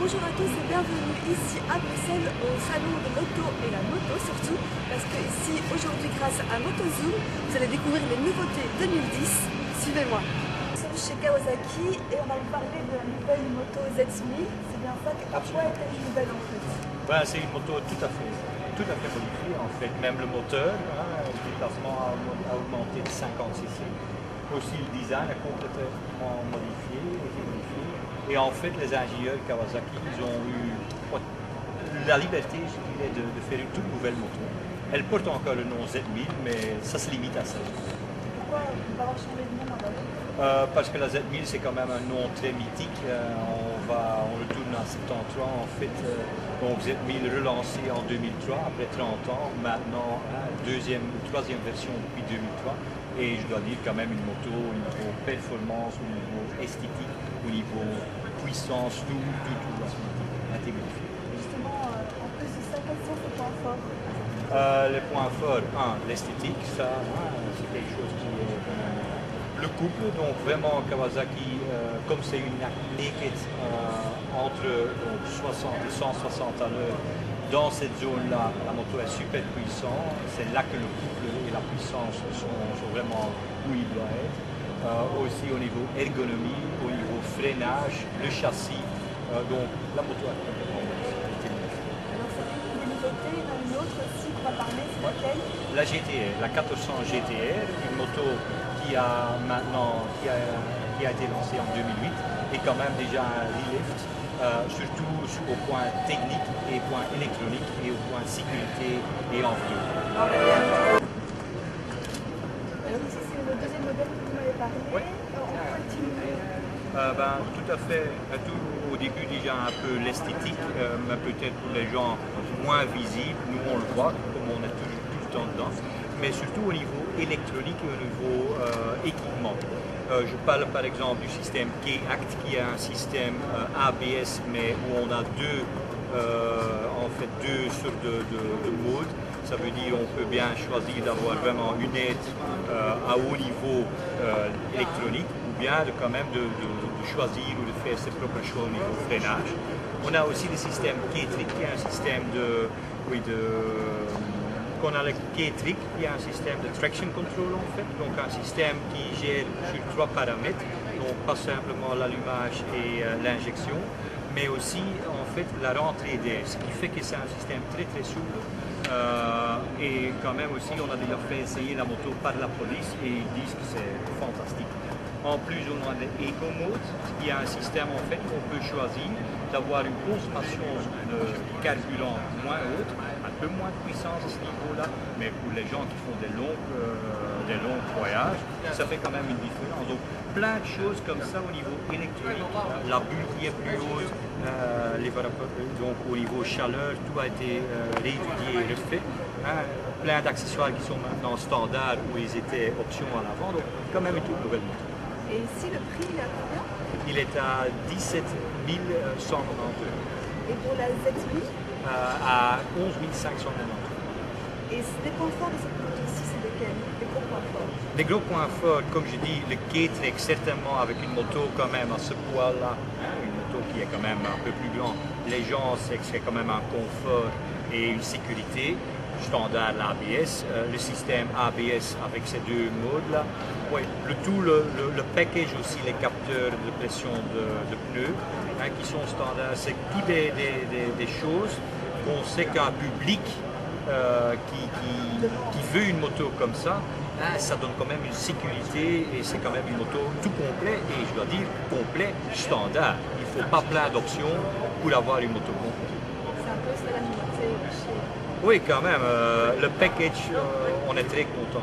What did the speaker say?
Bonjour à tous et bienvenue ici à Bruxelles au salon de l'auto et la moto surtout parce que ici aujourd'hui grâce à MotoZoom vous allez découvrir les nouveautés 2010. Suivez-moi. Nous sommes chez Kawasaki et on va vous parler de la nouvelle moto Z1000. C'est bien ça, pourquoi est-elle nouvelle en fait? C'est une moto tout à fait modifiée en fait. Même le moteur, le déplacement a augmenté de 50 cc. Aussi le design a complètement été modifié. Et en fait, les ingénieurs Kawasaki, ils ont eu la liberté, je dirais, de faire une toute nouvelle moto. Elle porte encore le nom Z1000, mais ça se limite à ça. Pourquoi on va changer de nom alors? Parce que la Z1000, c'est quand même un nom très mythique. On le tourne en 73 en fait. Donc Z1000 relancé en 2003, après 30 ans. Maintenant, troisième version depuis 2003. Et je dois dire quand même une moto au niveau performance, au niveau esthétique, au niveau puissance, tout intégré. Justement, en plus de ça, quels sont vos points forts? Les points forts, l'esthétique, ça, c'est quelque chose qui est le couple. Donc vraiment Kawasaki, comme c'est une naked entre 60 et 160 à l'heure, dans cette zone-là, la moto est super puissante. C'est là que le couple et la puissance sont vraiment où il doit être. Aussi au niveau ergonomie, au niveau freinage, le châssis. Donc la moto a complètement été modifiée. Alors ça fait des nouveautés, il y en a une autre aussi qu'on va parler, c'est laquelle? La GTR, la 400 GTR, une moto qui a été lancée en 2008 et quand même déjà un relift. Surtout au point technique et point électronique et au point sécurité et environnement. Alors ici c'est le deuxième modèle que vous m'avez parlé. Oui. On continue. Tout à fait, tout au début déjà un peu l'esthétique, mais peut-être pour les gens moins visibles, nous on le voit comme on est toujours tout le temps dedans, mais surtout au niveau électronique et au niveau équipement. Je parle par exemple du système K-Act qui est un système ABS mais où on a deux sortes de modes. Ça veut dire qu'on peut bien choisir d'avoir vraiment une aide à haut niveau électronique ou bien quand même de choisir ou de faire ses propres choix au niveau freinage. On a aussi le système K-Trick qui est un système qu'on a le K-Trick, qui est un système de traction control en fait, donc un système qui gère sur 3 paramètres, donc pas simplement l'allumage et l'injection, mais aussi en fait la rentrée d'air, ce qui fait que c'est un système très souple. Et quand même aussi on a déjà fait essayer la moto par la police et ils disent que c'est fantastique. En plus on a l'Eco Mode, qui est un système en fait qu'on peut choisir d'avoir une consommation de carburant moins haute, un peu moins de puissance à ce niveau-là, mais pour les gens qui font des longs voyages, ça fait quand même une différence. Donc plein de choses comme ça au niveau électronique, la bulle qui est plus haute, donc au niveau chaleur, tout a été réétudié et refait. Plein d'accessoires qui sont maintenant standards où ils étaient option à l'avant, donc quand même une toute nouvelle moto. Et ici le prix il est à combien? Il est à 17 190 €. Et pour la Z1000? À 11 590 €. Et les points forts de cette moto ici, c'est lesquels? Les gros points forts? Les gros points forts, comme je dis, le K-Trick, certainement avec une moto quand même à ce poids-là, une moto qui est quand même un peu plus grande, les gens c'est que c'est quand même un confort et une sécurité. Standard l'ABS, le système ABS avec ces deux modes-là. Ouais, le package aussi, les capteurs de pression de pneus qui sont standards, c'est toutes des choses qu'on sait qu'un public qui veut une moto comme ça, ça donne quand même une sécurité et c'est quand même une moto tout complet et je dois dire complet standard. Il ne faut pas plein d'options pour avoir une moto complète. C'est un peu ça la nouveauté chez... Oui, quand même, le package, on est très content.